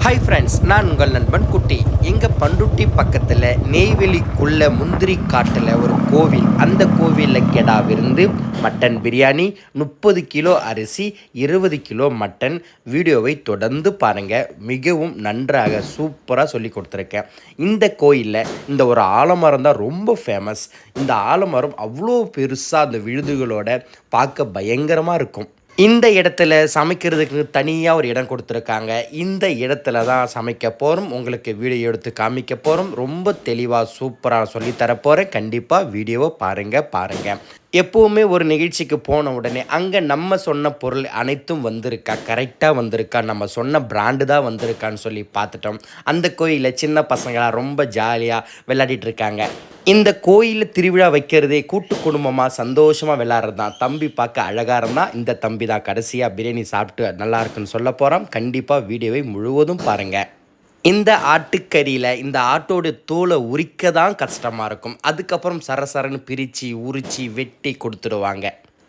Hi friends, நான் உங்கள் நண்பன் குட்டி. எங்கள் பண்ருட்டி பக்கத்தில் நெய்வேலிக்குள்ள முந்திரி காட்டில் ஒரு கோவில். அந்த கோவிலில் கெடா விருந்து, மட்டன் பிரியாணி, 30 கிலோ அரிசி, 20 கிலோ மட்டன். வீடியோவை தொடர்ந்து பாருங்கள். மிகவும் நன்றாக சூப்பராக சொல்லி கொடுத்துருக்கேன். இந்த கோயிலில் இந்த ஒரு ஆலமரம் தான் ரொம்ப ஃபேமஸ். இந்த ஆலமரம் அவ்வளோ பெருசாக அந்த விழுதுகளோட பார்க்க பயங்கரமாக இருக்கும். இந்த இடத்துல சமைக்கிறதுக்கு தனியாக ஒரு இடம் கொடுத்துருக்காங்க. இந்த இடத்துல தான் சமைக்க போகிறோம். உங்களுக்கு வீடியோ எடுத்து காமிக்க போகிறோம். ரொம்ப தெளிவாக சூப்பராக சொல்லித்தர போகிறேன். கண்டிப்பாக வீடியோவை பாருங்கள். எப்போவுமே ஒரு நிகழ்ச்சிக்கு போன உடனே அங்கே நம்ம சொன்ன பொருள் அனைத்தும் வந்திருக்கா, கரெக்டாக வந்திருக்கா, நம்ம சொன்ன பிராண்டு தான் வந்திருக்கான்னு சொல்லி பார்த்துட்டோம். அந்த கோயிலில் சின்ன பசங்களாக ரொம்ப ஜாலியாக விளையாடிட்டு இருக்காங்க. இந்த கோயிலில் திருவிழா வைக்கிறதே கூட்டு குடும்பமாக சந்தோஷமாக விளையாடுறது தான். தம்பி பார்க்க அழகாக இருந்தால் இந்த தம்பி தான் கடைசியாக பிரியாணி சாப்பிட்டு நல்லா இருக்குன்னு சொல்ல போகிறோம். கண்டிப்பாக வீடியோவை முழுவதும் பாருங்கள். இந்த ஆட்டுக்கறியில் இந்த ஆட்டோட தோலை உரிக்க தான் கஷ்டமாக இருக்கும். அதுக்கப்புறம் சரசரன்னு பிரித்து உரித்து வெட்டி கொடுத்துடுவாங்க.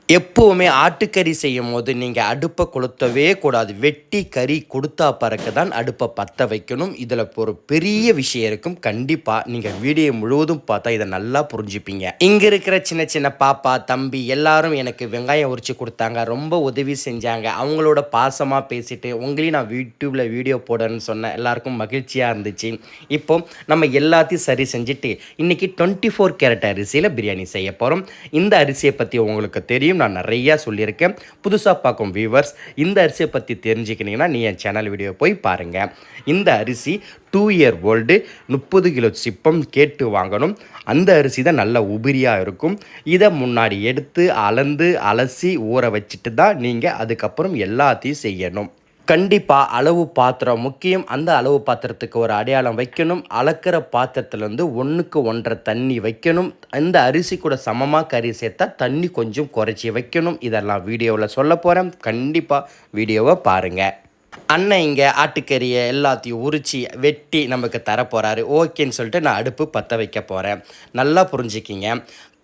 எப்போவுமே ஆட்டுக்கறி செய்யும் போது நீங்கள் அடுப்பை கொளுத்தவே கூடாது. வெட்டி கறி கொடுத்தா பிறகு தான் அடுப்பை பற்ற வைக்கணும். இதில் ஒரு பெரிய விஷயம் இருக்கும். கண்டிப்பாக நீங்கள் வீடியோ முழுவதும் பார்த்தா இதை நல்லா புரிஞ்சுப்பீங்க. இங்கே இருக்கிற சின்ன சின்ன பாப்பா தம்பி எல்லாரும் எனக்கு வெங்காயம் உரிச்சு கொடுத்தாங்க, ரொம்ப உதவி செஞ்சாங்க. அவங்களோட பாசமாக பேசிட்டு உங்களையும் நான் யூடியூப்பில் வீடியோ போடுறேன்னு சொன்னேன். எல்லாருக்கும் மகிழ்ச்சியாக இருந்துச்சு. இப்போ நம்ம எல்லாத்தையும் சரி செஞ்சுட்டு இன்றைக்கி 24 கேரட் அரிசியில் பிரியாணி செய்ய போகிறோம். இந்த அரிசியை பற்றி உங்களுக்கு தெரியும், நான் நிறையா சொல்லியிருக்கேன். புதுசாக பார்க்கும் வியூவர்ஸ் இந்த அரிசியை பற்றி தெரிஞ்சுக்கினீங்கன்னா நீ என் சேனல் வீடியோ போய் பாருங்கள். இந்த அரிசி 2 இயர் ஓல்டு, 30 கிலோ சிப்பம் கேட்டு வாங்கணும். அந்த அரிசி தான் நல்ல உபிரியாக இருக்கும். இதை முன்னாடி எடுத்து அளந்து அலசி ஊற வச்சுட்டு தான் நீங்கள் அதுக்கப்புறம் எல்லாத்தையும் செய்யணும். கண்டிப்பாக அளவு பாத்திரம் முக்கியம். அந்த அளவு பாத்திரத்துக்கு ஒரு அடையாளம் வைக்கணும். அளக்கிற பாத்திரத்துலேருந்து 1க்கு 1.5 தண்ணி வைக்கணும். இந்த அரிசி கூட சமமாக கறி சேர்த்தா தண்ணி கொஞ்சம் குறைச்சி வைக்கணும். இதெல்லாம் வீடியோவில் சொல்ல போகிறேன். கண்டிப்பாக வீடியோவை பாருங்கள். அண்ணன் இங்கே ஆட்டுக்கறியை எல்லாத்தையும் உரித்து வெட்டி நமக்கு தரப்போகிறாரு. ஓகேன்னு சொல்லிட்டு நான் அடுப்பு பற்ற வைக்க போகிறேன். நல்லா புரிஞ்சுக்கிங்க.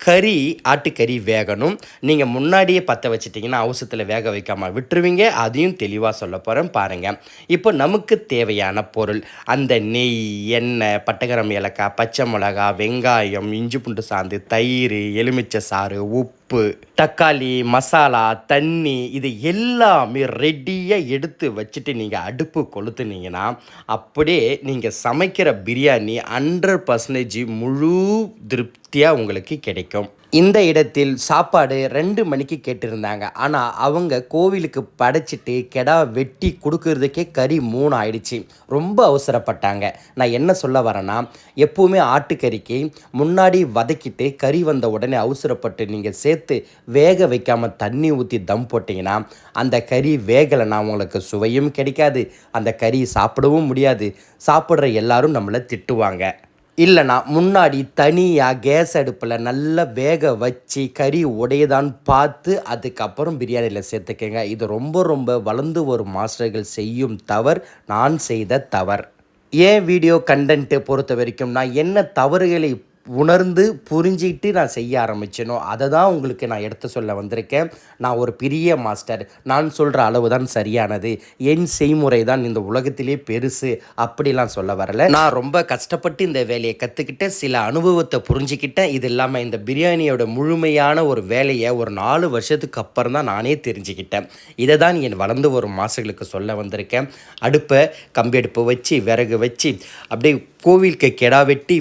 கறி ஆட்டுக்கறி வேகணும். நீங்கள் முன்னாடியே பற்ற வச்சிட்டிங்கன்னா அவசரத்தில் வேக வைக்காமல் விட்டுருவீங்க. அதையும் தெளிவாக சொல்ல போகிறேன் பாருங்கள். இப்போ நமக்கு தேவையான பொருள் அந்த நெய், எண்ணெய், பட்டகரம் ஏலக்காய், பச்சை மிளகா, வெங்காயம், இஞ்சி பூண்டு சாந்து, தயிர், எலுமிச்சை சாறு, உப்பு, தக்காளி, மசாலா, தண்ணி, இது எல்லாமே ரெடியாக எடுத்து வச்சுட்டு நீங்கள் அடுப்பு கொளுத்துனீங்கன்னா அப்படியே நீங்கள் சமைக்கிற பிரியாணி 100% முழு திருப்தியாக உங்களுக்கு கிடைக்கும். இந்த இடத்தில் சாப்பாடு 2 மணிக்கு கேட்டிருந்தாங்க. ஆனால் அவங்க கோவிலுக்கு படைச்சிட்டு கெடா வெட்டி கொடுக்கறதுக்கே கறி 3 ஆயிடுச்சு. ரொம்ப அவசரப்பட்டாங்க. நான் என்ன சொல்ல வரேன்னா, எப்போவுமே ஆட்டுக்கறிக்கு முன்னாடி வதக்கிட்டு கறி வந்த உடனே அவசரப்பட்டு நீங்கள் சேர்த்து வேக வைக்காமல் தண்ணி ஊற்றி தம் போட்டிங்கன்னா அந்த கறி வேகலைன்னா உங்களுக்கு சுவையும் கிடைக்காது, அந்த கறி சாப்பிடவும் முடியாது. சாப்பிட்ற எல்லாரும் நம்மளை திட்டுவாங்க. இல்லைனா முன்னாடி தனியாக கேஸ் அடுப்பில் நல்லா வேக வச்சு கறி உடையதான்னு பார்த்து அதுக்கப்புறம் பிரியாணியில் சேர்த்துக்கங்க. இது ரொம்ப வளர்ந்து வரும் மாஸ்டர்கள் செய்யும் தவறு, நான் செய்த தவறு. ஏன் வீடியோ கண்டென்ட்டு பொறுத்த வரைக்கும் நான் என்ன தவறுகளை உணர்ந்து புரிஞ்சிக்கிட்டு நான் செய்ய ஆரம்பிச்சேனோ அதை தான் உங்களுக்கு நான் எடுத்து சொல்ல வந்திருக்கேன். நான் ஒரு பெரிய மாஸ்டர், நான் சொல்கிற அளவு தான் சரியானது, என் செய்முறை தான் இந்த உலகத்திலே பெருசு அப்படிலாம் சொல்ல வரல. நான் ரொம்ப கஷ்டப்பட்டு இந்த வேலையை கற்றுக்கிட்டேன், சில அனுபவத்தை புரிஞ்சுக்கிட்டேன். இது இல்லாமல் இந்த பிரியாணியோட முழுமையான ஒரு வேலையை ஒரு 4 வருஷத்துக்கு அப்புறம் தான் நானே தெரிஞ்சுக்கிட்டேன். இதை தான் என் வளர்ந்து வரும் மாஸ்டர்களுக்கு சொல்ல வந்திருக்கேன். அடுப்பை கம்பி அடுப்பு வச்சு விறகு வச்சு அப்படியே கோவிலுக்கு கெடா வெட்டி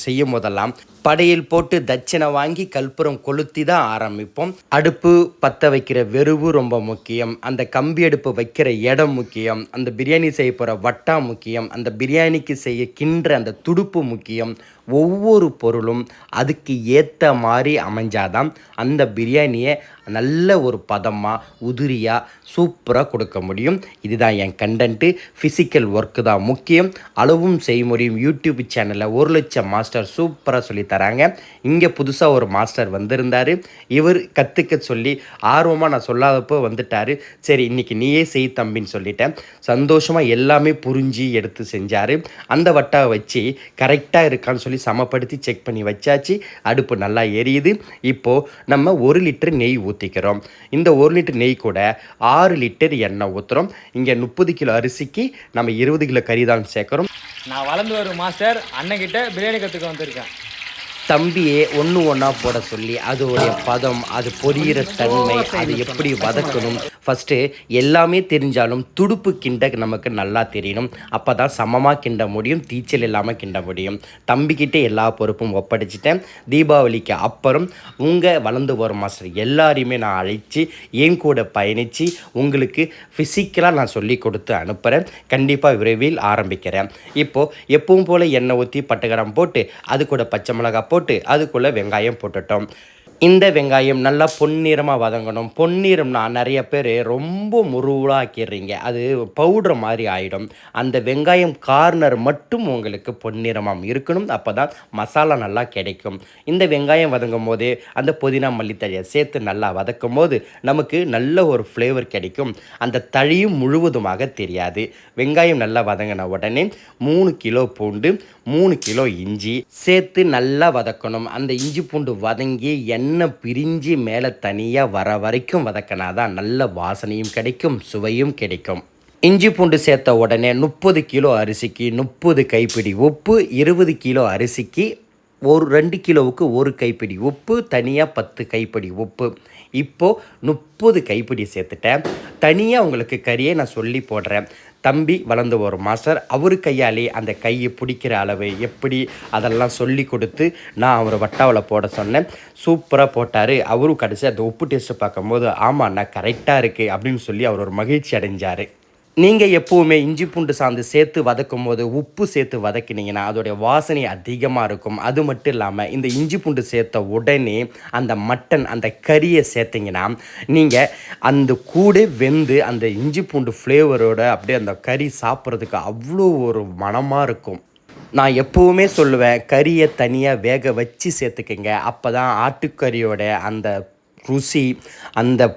செய்யும் போதெல்லாம் படையில் போட்டு தட்சணை வாங்கி கற்பூரம் கொளுத்தி தான் ஆரம்பிப்போம். அடுப்பு பற்ற வைக்கிற வெறுவு ரொம்ப முக்கியம். அந்த கம்பி அடுப்பு வைக்கிற இடம் முக்கியம். அந்த பிரியாணி செய்ய போகிற வட்டா முக்கியம். அந்த பிரியாணிக்கு செய்ய கின்ற அந்த துடுப்பு முக்கியம். ஒவ்வொரு பொருளும் அதுக்கு ஏற்ற மாதிரி அமைஞ்சாதான் அந்த பிரியாணியை நல்ல ஒரு பதமாக உதிரியாக சூப்பராக கொடுக்க முடியும். இதுதான் என் கண்டென்ட்டு. ஃபிசிக்கல் ஒர்க்கு தான் முக்கியம். அளவும் செய்முறையும் யூடியூப் சேனலில் 1 லட்சம் மாஸ்டர் சூப்பராக சொல்லி தராங்க. இங்கே புதுசாக ஒரு மாஸ்டர் வந்திருந்தார். இவர் கற்றுக்க சொல்லி ஆர்வமாக நான் சொல்லாதப்போ வந்துட்டார். சரி இன்றைக்கி நீயே செய் தம்பின்னு சொல்லிட்டேன். சந்தோஷமாக எல்லாமே புரிஞ்சு எடுத்து செஞ்சார். அந்த வட்டாவை வச்சு கரெக்டாக இருக்கான்னு சொல்லி சமப்படுத்தி செக் பண்ணி வச்சாச்சு. அடுப்பு நல்லா எரியுது. இப்போது நம்ம 1 லிட்டர் நெய் ஊற்றிக்கிறோம். இந்த 1 லிட்டர் நெய் கூட 6 லிட்டர் எண்ணெய் ஊற்றுறோம். இங்கே 30 கிலோ அரிசிக்கு நம்ம 20 கிலோ கறி தான் சேர்க்குறோம். நான் வளர்ந்து வரும் மாஸ்டர் அண்ணன்கிட்ட பிரியாணி கற்றுக்க வந்திருக்கேன். தம்பியே ஒன்று ஒன்றா போட சொல்லி அதோடைய பதம், அது பொரியிற தன்மை, அது எப்படி வதக்கணும், ஃபஸ்ட்டு எல்லாமே தெரிஞ்சாலும் துடுப்பு கிண்ட நமக்கு நல்லா தெரியணும். அப்போ தான் சமமாக கிண்ட முடியும், தீச்சல் இல்லாமல் கிண்ட முடியும். தம்பிக்கிட்டே எல்லா பொறுப்பும் ஒப்படைச்சிட்டேன். தீபாவளிக்கு அப்புறம் உங்கள் வளர்ந்து வரும் மாஸ்டர் எல்லாரையுமே நான் அழைச்சி என் கூட பயணித்து உங்களுக்கு ஃபிசிக்கலாக நான் சொல்லி கொடுத்து அனுப்புகிறேன். கண்டிப்பாக விரைவில் ஆரம்பிக்கிறேன். இப்போது எப்பவும் போல் எண்ணெய் ஊற்றி பட்டுக்கரம் போட்டு அது கூட பச்சை மிளகாய் போட்டு அதுக்குள்ளே வெங்காயம் போட்டுட்டோம். இந்த வெங்காயம் நல்லா பொன்னிறமாக வதங்கணும். பொன்னிறம்னா நிறைய பேர் ரொம்ப முருவலாக்கிடுறீங்க, அது பவுடர் மாதிரி ஆகிடும். அந்த வெங்காயம் கார்னர் மட்டும் உங்களுக்கு பொன்னிறமாக இருக்கணும். அப்போ தான் மசாலா நல்லா கிடைக்கும். இந்த வெங்காயம் வதங்கும் போதே அந்த புதினா மல்லித்தழையை சேர்த்து நல்லா வதக்கும் போது நமக்கு நல்ல ஒரு ஃப்ளேவர் கிடைக்கும். அந்த தழியும் முழுவதுமாக தெரியாது. வெங்காயம் நல்லா வதங்கின உடனே 3 கிலோ பூண்டு, 3 கிலோ இஞ்சி சேர்த்து நல்லா வதக்கணும். அந்த இஞ்சி பூண்டு வதங்கி எண்ணெய் பிரிஞ்சு மேலே தனியாக வர வரைக்கும் வதக்கினாதான் நல்ல வாசனையும் கிடைக்கும், சுவையும் கிடைக்கும். இஞ்சி பூண்டு சேர்த்த உடனே 30 கிலோ அரிசிக்கு 30 கைப்பிடி உப்பு, 20 கிலோ அரிசிக்கு 2 கிலோவுக்கு 1 கைப்பிடி உப்பு, தனியாக 10 கைப்பிடி உப்பு. இப்போது 30 கைப்பிடி சேர்த்துட்டேன். தனியாக உங்களுக்கு கறியை நான் சொல்லி போடுறேன். தம்பி வளர்ந்து வரும் மாஸ்டர் அவர் கையாலே அந்த கையை பிடிக்கிற அளவு எப்படி அதெல்லாம் சொல்லி கொடுத்து நான் அவர் வட்டாவில் போட சொன்னேன். சூப்பராக போட்டார். அவரும் கடைசி அந்த உப்பு டேஸ்ட்டு பார்க்கும்போது ஆமாண்ணா கரெக்டாக இருக்குது அப்படின்னு சொல்லி அவர் ஒரு மகிழ்ச்சி அடைஞ்சார். நீங்கள் எப்போவுமே இஞ்சி பூண்டு சாந்து சேர்த்து வதக்கும் போது உப்பு சேர்த்து வதக்கினீங்கன்னா அதோடைய வாசனை அதிகமாக இருக்கும். அது மட்டும் இல்லாமல் இந்த இஞ்சி பூண்டு சேர்த்த உடனே அந்த மட்டன் அந்த கறியை சேர்த்திங்கன்னா நீங்கள் அந்த கூட வெந்து அந்த இஞ்சி பூண்டு ஃப்ளேவரோட அப்படியே அந்த கறி சாப்பிட்றதுக்கு அவ்வளோ ஒரு மணமாக இருக்கும். நான் எப்போவுமே சொல்லுவேன், கறியை தனியாக வேக வச்சு சேர்த்துக்கங்க. அப்போ தான் ஆட்டுக்கறியோட அந்த ருசி, அந்த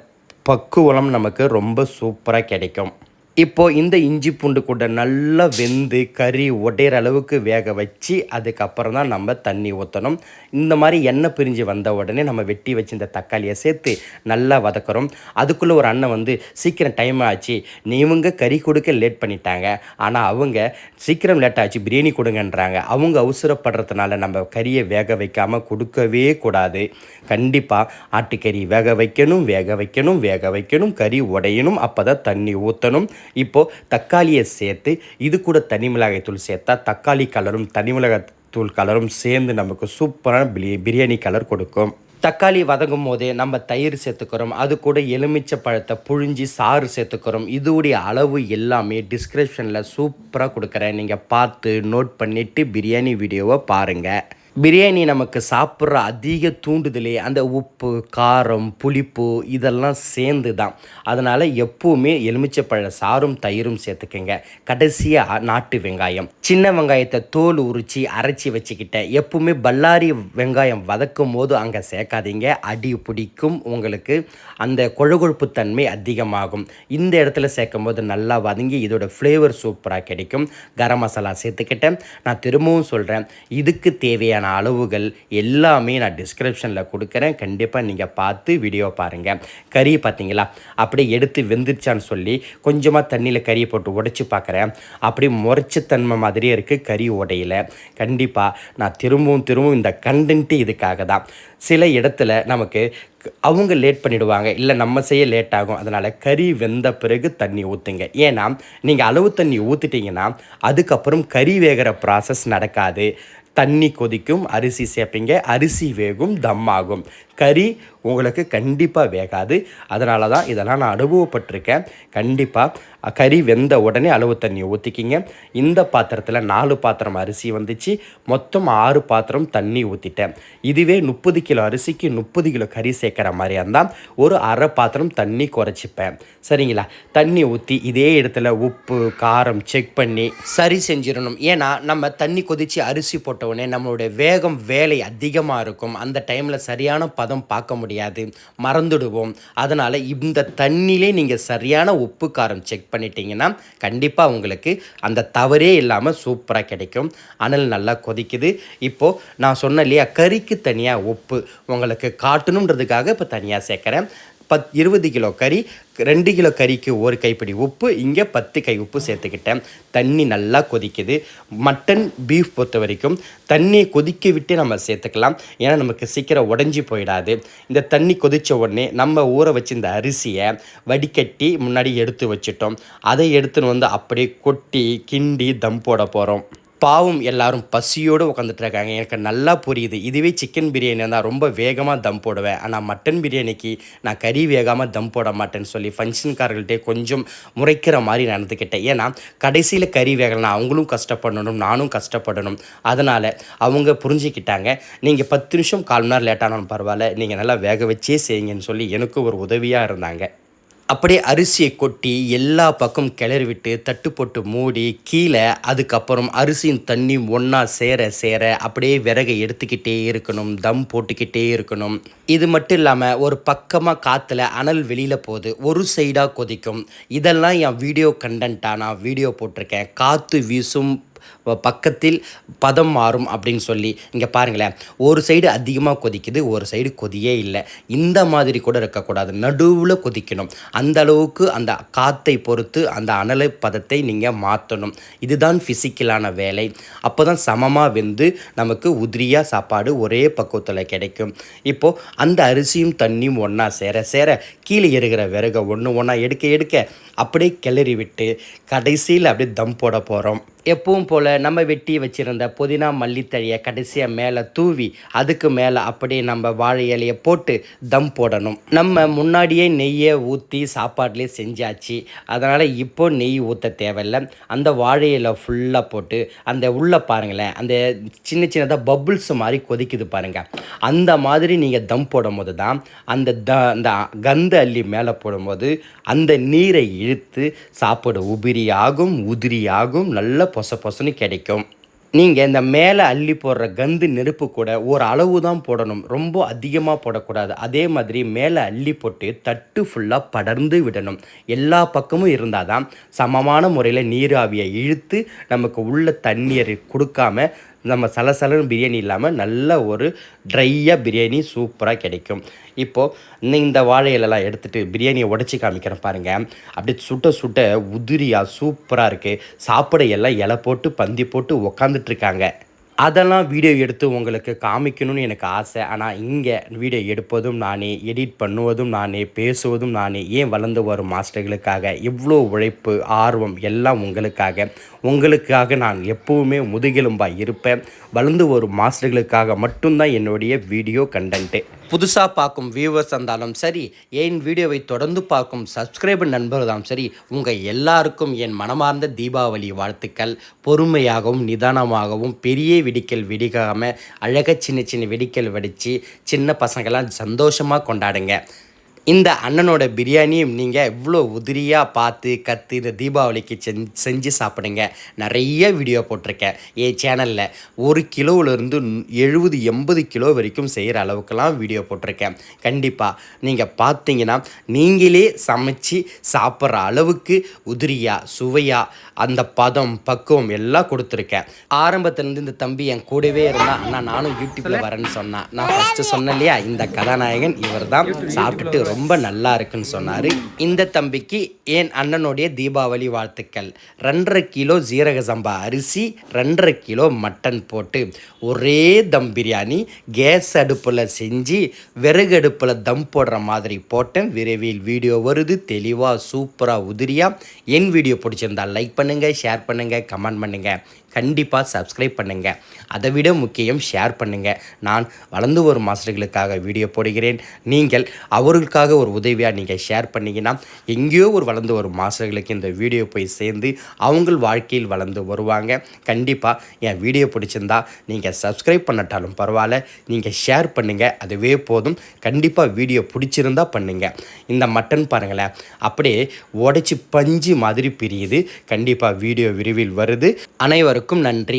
பக்குவம் நமக்கு ரொம்ப சூப்பராக கிடைக்கும். இப்போது இந்த இஞ்சி பூண்டு கூட நல்லா வெந்து கறி உடையிற அளவுக்கு வேக வச்சு அதுக்கப்புறம் தான் நம்ம தண்ணி ஊற்றணும். இந்த மாதிரி எண்ணெய் பிரிஞ்சு வந்த உடனே நம்ம வெட்டி வச்சு இந்த தக்காளியை சேர்த்து நல்லா வதக்குறோம். அதுக்குள்ளே ஒரு அண்ணன் வந்து சீக்கிரம் டைம் ஆச்சு, இவங்க கறி கொடுக்க லேட் பண்ணிட்டாங்க, ஆனால் அவங்க சீக்கிரம் லேட் ஆச்சு பிரியாணி கொடுங்கன்றாங்க. அவங்க அவசரப்படுறதுனால நம்ம கறியை வேக வைக்காமல் கொடுக்கவே கூடாது. கண்டிப்பாக ஆட்டுக்கறி வேக வைக்கணும், வேக வைக்கணும், வேக வைக்கணும், கறி உடையணும், அப்போ தான் தண்ணி ஊற்றணும். இப்போது தக்காளியை சேர்த்து இது கூட தனி மிளகாய் தூள் சேர்த்தா தக்காளி கலரும் தனி மிளகாய் தூள் கலரும் சேர்ந்து நமக்கு சூப்பரான பிரியாணி கலர் கொடுக்கும். தக்காளி வதங்கும் போதே நம்ம தயிர் சேர்த்துக்கிறோம். அது கூட எலுமிச்சை பழத்தை புழிஞ்சி சாறு சேர்த்துக்கிறோம். இதோடைய அளவு எல்லாமே டிஸ்கிரிப்ஷனில் சூப்பராக கொடுக்குறேன். நீங்கள் பார்த்து நோட் பண்ணிவிட்டு பிரியாணி வீடியோவை பாருங்கள். பிரியாணி நமக்கு சாப்பிட்ற அதிக தூண்டுதலே அந்த உப்பு, காரம், புளிப்பு இதெல்லாம் சேர்ந்து தான். அதனால் எப்போவுமே எலுமிச்சைப்பழ சாறும் தயிரும் சேர்த்துக்கங்க. கடைசியாக நாட்டு வெங்காயம், சின்ன வெங்காயத்தை தோல் உரித்து அரைச்சி வச்சுக்கிட்டேன். எப்போவுமே பல்லாரி வெங்காயம் வதக்கும் போது அங்கே சேர்க்காதீங்க, அடி பிடிக்கும், உங்களுக்கு அந்த கொழுகொழுப்பு தன்மை அதிகமாகும். இந்த இடத்துல சேர்க்கும் போது நல்லா வதங்கி இதோட ஃப்ளேவர் சூப்பராக கிடைக்கும். கரம் மசாலா சேர்த்துக்கிட்டேன். நான் திரும்பவும் சொல்கிறேன், இதுக்கு தேவையான அளவுகள் எல்லாமே நான் டிஸ்கிரிப்ஷனில் கொடுக்குறேன். கண்டிப்பாக நீங்கள் பார்த்து வீடியோ பாருங்கள். கறி பார்த்தீங்களா அப்படியே எடுத்து வெந்துருச்சான்னு சொல்லி கொஞ்சமாக தண்ணியில் கறியை போட்டு உடைச்சி பார்க்குறேன். அப்படி முறைச்சத்தன்மை மாதிரியே இருக்குது, கறி உடையில. கண்டிப்பாக நான் திரும்பவும் இந்த கண்டென்ட்டு இதுக்காக தான். சில இடத்துல நமக்கு அவங்க லேட் பண்ணிவிடுவாங்க, இல்லை நம்ம செய்ய லேட் ஆகும். அதனால் கறி வெந்த பிறகு தண்ணி ஊற்றுங்க. ஏன்னா நீங்கள் அளவு தண்ணி ஊற்றிட்டிங்கன்னா அதுக்கப்புறம் கறி வேகிற ப்ராசஸ் நடக்காது. தண்ணி கொதிக்கும், அரிசி சேர்ப்பீங்க, அரிசி வேகும், தம்மாகும். கறி உங்களுக்கு கண்டிப்பாக வேகாது. அதனால தான் இதெல்லாம் நான் அனுபவப்பட்டிருக்கேன். கண்டிப்பாக கறி வெந்த உடனே அளவு தண்ணி ஊற்றிக்கிங்க. இந்த பாத்திரத்தில் 4 பாத்திரம் அரிசி வந்துச்சு, மொத்தம் 6 பாத்திரம் தண்ணி ஊற்றிட்டேன். இதுவே 30 கிலோ அரிசிக்கு 30 கிலோ கறி சேர்க்குற மாதிரியா இருந்தால் ஒரு அரை பாத்திரம் தண்ணி குறைச்சிப்பேன். சரிங்களா? தண்ணி ஊற்றி இதே இடத்துல உப்பு காரம் செக் பண்ணி சரி செஞ்சிடணும். ஏன்னா நம்ம தண்ணி கொதித்து அரிசி போட்ட உடனே நம்மளுடைய வேலை அதிகமாக இருக்கும். அந்த டைமில் சரியான பதம் பார்க்க முடியாது, மறந்துடுவோம். அதனால் இந்த தண்ணியிலே நீங்கள் சரியான உப்பு காரம் செக் பண்ணிட்டீங்கன்னா கண்டிப்பாக உங்களுக்கு அந்த தவறே இல்லாமல் சூப்பராக கிடைக்கும். அனல் நல்லா கொதிக்குது. இப்போது நான் சொன்னேன் இல்லையா, கறிக்கு தனியாக உப்பு உங்களுக்கு காட்டணுன்றதுக்காக இப்போ தனியாக சேர்க்குறேன். 20 கிலோ கறி, 2 கிலோ கறிக்கு ஒரு கைப்பிடி உப்பு, இங்கே 10 கை உப்பு சேர்த்துக்கிட்டேன். தண்ணி நல்லா கொதிக்குது. மட்டன் பீஃப் பொறுத்த வரைக்கும் தண்ணியை கொதிக்க விட்டு நம்ம சேர்த்துக்கலாம். ஏன்னா நமக்கு சீக்கிரம் உடஞ்சி போயிடாது. இந்த தண்ணி கொதித்த உடனே நம்ம ஊற வச்சு இந்த அரிசியை வடிகட்டி முன்னாடி எடுத்து வச்சிட்டோம். அதை எடுத்துன்னு வந்து அப்படியே கொட்டி கிண்டி தம் போட போகிறோம். பாவம் எல்லாரும் பசியோடு உட்காந்துட்ருக்காங்க. எனக்கு நல்லா புரியுது. இதுவே சிக்கன் பிரியாணி இருந்தால் ரொம்ப வேகமாக தம் போடுவேன். ஆனால் மட்டன் பிரியாணிக்கு நான் கறி வேகாமல் தம் போட மாட்டேன்னு சொல்லி ஃபங்க்ஷன்காரர்கள்ட்டே கொஞ்சம் முறைக்கிற மாதிரி நடந்துக்கிட்டேன். ஏன்னா கடைசியில் கறி வேகலைன்னா அவங்களும் கஷ்டப்படணும், நானும் கஷ்டப்படணும். அதனால் அவங்க புரிஞ்சுக்கிட்டாங்க. நீங்கள் 10 நிமிஷம் 1/4 மணி நேரம் லேட்டானாலும் பரவாயில்ல, நீங்கள் நல்லா வேக வச்சே செய்யுங்கன்னு சொல்லி எனக்கு ஒரு உதவியாக இருந்தாங்க. அப்படியே அரிசியை கொட்டி எல்லா பக்கம் கிளறி விட்டு தட்டு போட்டு மூடி கீழே அதுக்கப்புறம் அரிசியின் தண்ணி ஒன்றா சேர அப்படியே விறகை எடுத்துக்கிட்டே இருக்கணும், தம் போட்டுக்கிட்டே இருக்கணும். இது மட்டும் இல்லாமல் ஒரு பக்கமாக காற்றுல அனல் வெளியில் போகுது, ஒரு சைடாக கொதிக்கும். இதெல்லாம் என் வீடியோ கண்டென்ட்டாக நான் வீடியோ போட்டிருக்கேன். காற்று வீசும் பக்கத்தில் பதம் மாறும் அப்படின்னு சொல்லி. இங்கே பாருங்களேன், ஒரு சைடு அதிகமாக கொதிக்குது, ஒரு சைடு கொதியே இல்லை. இந்த மாதிரி கூட இருக்கக்கூடாது, நடுவில் கொதிக்கணும். அந்த அளவுக்கு அந்த காற்றை பொறுத்து அந்த அனலை பதத்தை நீங்கள் மாற்றணும். இதுதான் ஃபிசிக்கலான வேலை. அப்போ தான் சமமாக வெந்து நமக்கு உதிரியாக சாப்பாடு ஒரே பக்குவத்தில் கிடைக்கும். இப்போது அந்த அரிசியும் தண்ணியும் ஒன்றா சேர கீழே இருக்கிற விறகை ஒன்றா எடுக்க அப்படியே கிளறி விட்டு கடைசியில் அப்படியே தம் போட போகிறோம். எப்பவும் போல் நம்ம வெட்டி வச்சுருந்த புதினா மல்லித்தழையை கடைசியாக மேலே தூவி அதுக்கு மேலே அப்படியே நம்ம வாழை இலையை போட்டு தம் போடணும். நம்ம முன்னாடியே நெய்யை ஊற்றி சாப்பாட்லேயே செஞ்சாச்சு. அதனால் இப்போ நெய் ஊற்ற தேவையில்லை. அந்த வாழை இலை ஃபுல்லாக போட்டு அந்த உள்ளே பாருங்களேன், அந்த சின்னதாக பபுள்ஸ் மாதிரி கொதிக்குது பாருங்கள். அந்த மாதிரி நீங்கள் தம் போடும் போது தான் அந்த கந்த அள்ளி மேலே போடும்போது அந்த நீரை இழுத்து சாப்பாடு உதிரியாகும், நல்ல பொசன்னு கிடைக்கும். நீங்கள் இந்த மேலே அள்ளி போடுற கந்து நெருப்பு கூட ஒரு அளவு தான் போடணும், ரொம்ப அதிகமாக போடக்கூடாது. அதே மாதிரி மேலே அள்ளி போட்டு தட்டு ஃபுல்லாக படர்ந்து விடணும். எல்லா பக்கமும் இருந்தால் தான் சமமான முறையில் நீராவியை இழுத்து நமக்கு உள்ள தண்ணீரை கொடுக்காம நம்ம சலசலன்னு பிரியாணி இல்லாமல் நல்ல ஒரு ட்ரையாக பிரியாணி சூப்பராக கிடைக்கும். இப்போது இந்த வாழை இலைலாம் எடுத்துகிட்டு பிரியாணியை உடச்சி காமிக்கிறேன் பாருங்கள். அப்படியே சுட்ட உதிரியாக சூப்பராக இருக்குது. சாப்பிட எல்லாம் இலை போட்டு பந்தி போட்டு உக்காந்துட்ருக்காங்க. அதெல்லாம் வீடியோ எடுத்து உங்களுக்கு காமிக்கணும்னு எனக்கு ஆசை. ஆனால் இங்கே வீடியோ எடுப்பதும் நானே, எடிட் பண்ணுவதும் நானே, பேசுவதும் நானே. ஏன் வளர்ந்து வரும் மாஸ்டர்களுக்காக இவ்வளோ உழைப்பு ஆர்வம் எல்லாம் உங்களுக்காக நான் எப்போவுமே முதுகெலும்பாக இருப்பேன். வளர்ந்து வரும் மாஸ்டர்களுக்காக மட்டும்தான் என்னுடைய வீடியோ கண்டென்ட்டு. புதுசாக பார்க்கும் வியூவர்ஸ் இருந்தாலும் சரி, என் வீடியோவை தொடர்ந்து பார்க்கும் சப்ஸ்கிரைபர் நண்பர்களாலும் சரி, உங்கள் எல்லாருக்கும் என் மனமார்ந்த தீபாவளி வாழ்த்துக்கள். பொறுமையாகவும் நிதானமாகவும் பெரிய வெடிக்கல் வெடிக்காமல் அழகாக சின்ன வெடிக்கல் வெடித்து சின்ன பசங்களாம் சந்தோஷமாக கொண்டாடுங்க. இந்த அண்ணனோட பிரியாணியும் நீங்கள் இவ்வளோ உதிரியாக பார்த்து கற்று இந்த தீபாவளிக்கு செஞ்சு சாப்பிடுங்க. நிறைய வீடியோ போட்டிருக்கேன் என் சேனலில். 1 கிலோவிலேருந்து 70-80 கிலோ வரைக்கும் செய்கிற அளவுக்கெல்லாம் வீடியோ போட்டிருக்கேன். கண்டிப்பாக நீங்கள் பார்த்தீங்கன்னா நீங்களே சமைச்சு சாப்பிட்ற அளவுக்கு உதிரியாக சுவையாக அந்த பதம் பக்குவம் எல்லாம் கொடுத்துருக்கேன். ஆரம்பத்துலேருந்து இந்த தம்பி என் கூடவே இருந்தால் அண்ணா நானும் யூடியூப்பில் வரேன்னு சொன்னான். நான் ஃபஸ்ட்டு சொன்னேன் இல்லையா, இந்த கதாநாயகன் இவர் தான். சாப்பிட்டுட்டு ரொம்ப நல்லா இருக்குன்னு சொன்னார். இந்த தம்பிக்கு என் அண்ணனுடைய தீபாவளி வாழ்த்துக்கள். 2.5 கிலோ ஜீரக சம்பா அரிசி, 2.5 கிலோ மட்டன் போட்டு ஒரே தம் பிரியாணி கேஸ் அடுப்பில் செஞ்சு விறகு அடுப்பில் தம் போடுற மாதிரி போட்டேன். விரைவில் வீடியோ வருது, தெளிவாக சூப்பராக உதிரியாக. என் வீடியோ பிடிச்சிருந்தால் லைக் பண்ணுங்கள், ஷேர் பண்ணுங்கள், கமெண்ட் பண்ணுங்கள், கண்டிப்பாக சப்ஸ்கிரைப் பண்ணுங்கள். அதை விட முக்கியம் ஷேர் பண்ணுங்கள். நான் வளர்ந்து வரும் மாஸ்டர்களுக்காக வீடியோ போடுகிறேன். நீங்கள் அவர்களுக்காக ஒரு உதவியாக நீங்கள் ஷேர் பண்ணிங்கன்னா எங்கேயோ ஒரு வளர்ந்து வரும் மாஸ்டர்களுக்கு இந்த வீடியோ போய் சேர்ந்து அவங்க வாழ்க்கையில் வளர்ந்து வருவாங்க. கண்டிப்பாக என் வீடியோ பிடிச்சிருந்தா நீங்கள் சப்ஸ்கிரைப் பண்ணட்டாலும் பரவாயில்ல, நீங்கள் ஷேர் பண்ணுங்கள், அதுவே போதும். கண்டிப்பாக வீடியோ பிடிச்சிருந்தா பண்ணுங்கள். இந்த மட்டன் பாருங்களேன், அப்படியே உடைச்சி பஞ்சு மாதிரி பிரியுது. கண்டிப்பாக வீடியோ விரைவில் வருது. அனைவருக்கும் நன்றி.